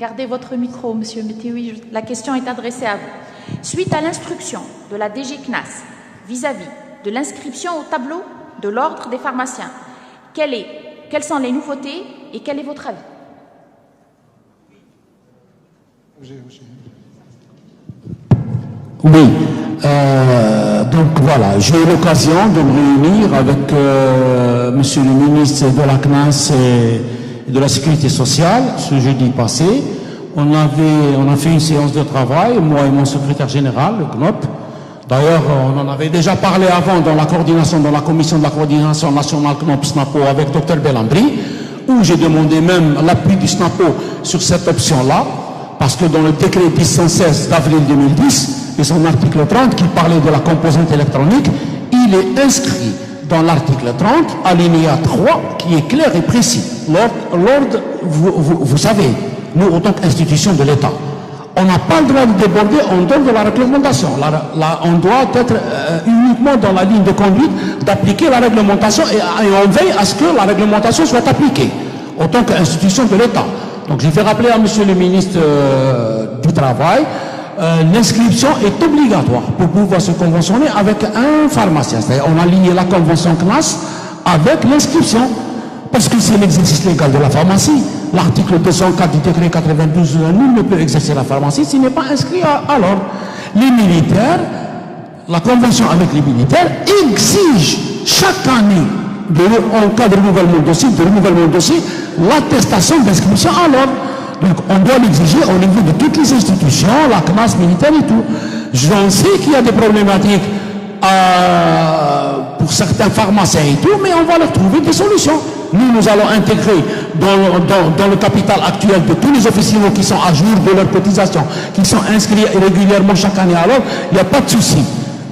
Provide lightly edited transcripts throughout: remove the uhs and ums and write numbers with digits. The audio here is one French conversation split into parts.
Gardez votre micro, monsieur Météoui. La question est adressée à vous. Suite à l'instruction de la DG CNAS vis-à-vis de l'inscription au tableau de l'ordre des pharmaciens, quelles sont les nouveautés et quel est votre avis? Oui, donc voilà, j'ai eu l'occasion de me réunir avec monsieur le ministre de la CNAS et de la Sécurité sociale ce jeudi passé. On a fait une séance de travail, moi et mon secrétaire général, le CNOP. D'ailleurs, on en avait déjà parlé avant dans la coordination, dans la commission de la coordination nationale CNOP-SNAPO avec Dr Belambri, où j'ai demandé même l'appui du SNAPO sur cette option-là, parce que dans le décret 1016 d'avril 2010, et son article 30 qui parlait de la composante électronique, il est inscrit dans l'article 30, alinéa 3, qui est clair et précis. L'ordre, vous savez, nous, en tant qu'institution de l'État, on n'a pas le droit de déborder en dehors de la réglementation. On doit être uniquement dans la ligne de conduite d'appliquer la réglementation et on veille à ce que la réglementation soit appliquée en tant qu'institution de l'État. Donc je vais rappeler à monsieur le ministre du Travail, l'inscription est obligatoire pour pouvoir se conventionner avec un pharmacien. C'est-à-dire on a lié la convention CNAS avec l'inscription. Parce que c'est l'exercice légal de la pharmacie. L'article 204 du décret 92, nul ne peut exercer la pharmacie s'il n'est pas inscrit à l'ordre. Les militaires, la convention avec les militaires exige chaque année, en cas de renouvellement de dossier, l'attestation d'inscription à l'ordre. Donc on doit l'exiger au niveau de toutes les institutions, la CNAS militaire et tout. J'en sais qu'il y a des problématiques pour certains pharmaciens et tout, mais on va leur trouver des solutions. Nous allons intégrer dans le capital actuel de tous les officiers qui sont à jour de leur cotisation, qui sont inscrits régulièrement chaque année à l'ordre, il n'y a pas de souci.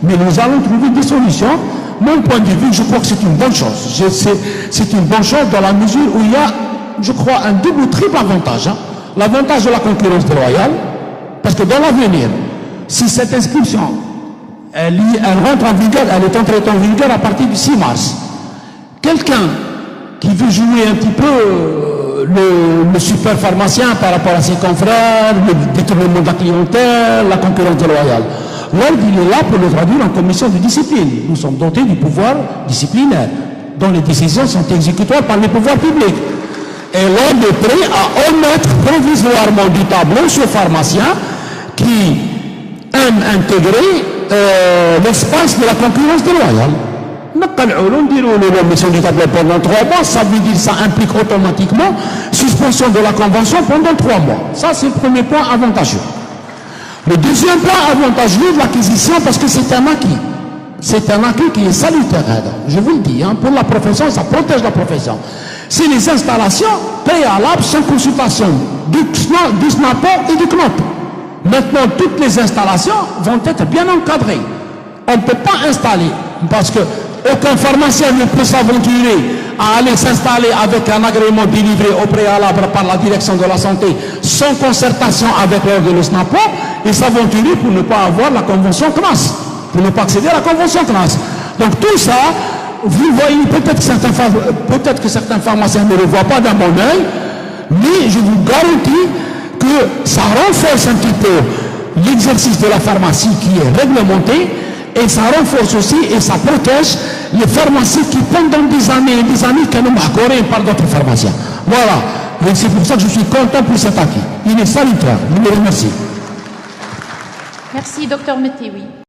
Mais nous allons trouver des solutions. Mon point de vue, je crois que c'est une bonne chose. C'est une bonne chose dans la mesure où il y a, je crois, un double ou triple avantage. Hein. L'avantage de la concurrence déloyale, parce que dans l'avenir, si cette inscription, elle rentre en vigueur, elle est entrée en vigueur à partir du 6 mars. Quelqu'un qui veut jouer un petit peu le super pharmacien par rapport à ses confrères, le détournement de la clientèle, la concurrence déloyale. L'ordre, il est là pour le traduire en commission de discipline. Nous sommes dotés du pouvoir disciplinaire, dont les décisions sont exécutoires par les pouvoirs publics. Et l'ordre est prêt à omettre provisoirement du tableau ce pharmacien qui aime intégrer l'espace de la concurrence déloyale. L'omission du tableau pendant 3 mois, ça veut dire ça implique automatiquement suspension de la convention pendant 3 mois. Ça, c'est le premier point avantageux. Le deuxième point avantageux de l'acquisition, parce que c'est un acquis. C'est un acquis qui est salutaire. Je vous le dis, hein, pour la profession, ça protège la profession. C'est les installations préalables sans consultation du SNAPO et du CNOP. Maintenant, toutes les installations vont être bien encadrées. On ne peut pas installer, parce que aucun pharmacien ne peut s'aventurer à aller s'installer avec un agrément délivré au préalable par la direction de la santé sans concertation avec l'ordre de le SNAPO et s'aventurer pour ne pas avoir la convention CNAS, pour ne pas accéder à la convention CNAS. Donc tout ça, vous voyez, peut-être que certains pharmaciens ne le voient pas d'un bon oeil, mais je vous garantis que ça renforce un petit peu l'exercice de la pharmacie qui est réglementé. Et ça renforce aussi et ça protège les pharmacies qui pendant des années et des années qu'elles marquent par d'autres pharmaciens. Voilà. Et c'est pour ça que je suis content pour cet acquis. Il est salutaire. Je vous remercie. Merci, docteur Météoui.